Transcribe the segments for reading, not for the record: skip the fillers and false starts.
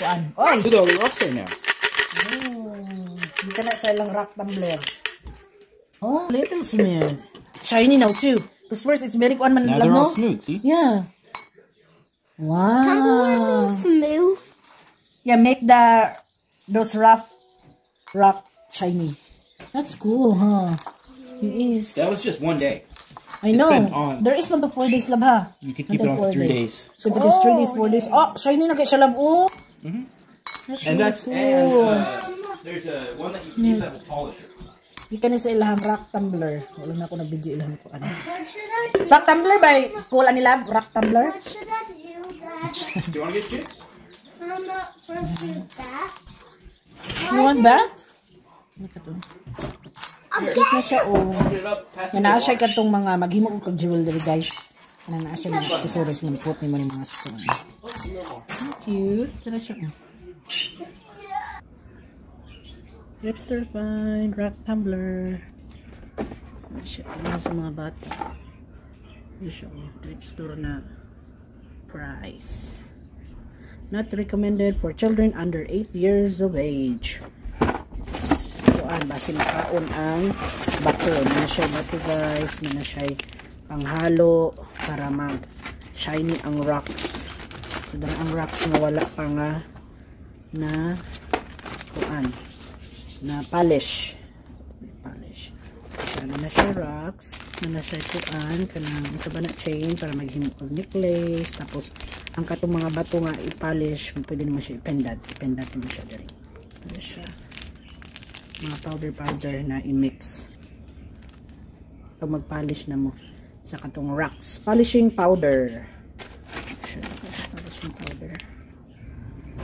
kuan. Oy! Look at all the rocks there now. Dito na sa ilang rock tumbler. Oh, Little Smith. Shiny now too. Because first it's very kuan man Now lang, they're no? all smooth, see? Yeah. Wow. Smooth. Yeah, make those rough rock shiny. That's cool, huh? It is. That was just one day. I know. been on. There is man to 4 days lab, ha? You can keep it on for 3 days. So if it is 3 days, 4 days. Oh, shiny na kay siya lab, oh. That's And really that's cool. there's one that you can use that will polish it. Ika ni sa ilahang rock tumbler. Wala na ako na video ilahang ko. Ano? Rock tumbler by cool ani lab? Rock tumbler? What should I do, Dad? Do you want to get chicks? I'm not first do that. You want that? Ano ka to? Okay. Cute na siya, oh. Put it up past Yan na siya katong mga maghimo ko kag jewelry, guys. Yan na siya mga accessories ng put ni mo ni mga stone. Cute. Yan na siya, oh. Ripster Fine, rock tumbler. Yan siya, yan sa mga bata. Yan siya, oh. Ripster na price. Not recommended for children under 8 years of age. Kuan basi makaon ang bato. Na siya bato, guys. Na siya panghalo para mag shiny ang rocks. So dan ang rocks nga wala pa nga na kuan na polish. Polish. Siya na siya rocks. Na siya kuan kanang sa bana chain para maghimo og necklace. Tapos ang katong mga bato nga i-polish, pwede naman siya i-pendant. I-pendant naman siya diri. Ano siya? Mga powder na i-mix. Pag mag-polish na mo sa katong rocks. Polishing powder. Siya, polishing powder.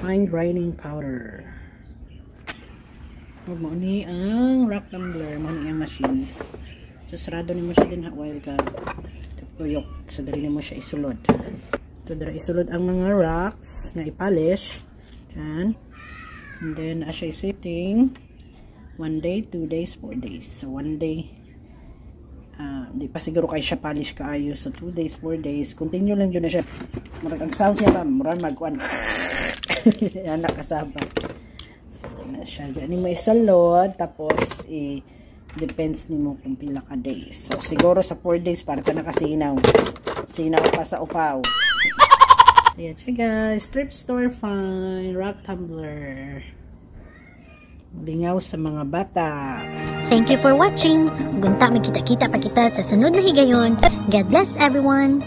Fine grinding powder. Huwag mo ni ang rock tumbler. Mo ni ang machine. So, sarado ni mo siya din while ka tuyok. So, dali mo siya isulod. So, dara isulod ang mga rocks na i-polish. Diyan. And then, siya sitting 1 day, 2 days, 4 days. So, 1 day, di pa siguro kayo siya polish kaayo. So, 2 days, 4 days. Continue lang yun na siya. Murag ang sound niya ba? Murag magkuhan. Yan nakasaba. So, na siya. Diyan mo isulod. Tapos, depends ni mo kung pila ka days. So, siguro sa 4 days, para ka nakasinaw. Sinaw pa sa upaw. So, yan siya, guys. Thrift store fine. Rock tumbler. Lingaw sa mga bata. Thank you for watching. Gunta, may kita-kita pa kita sa sunod na higayon. God bless everyone.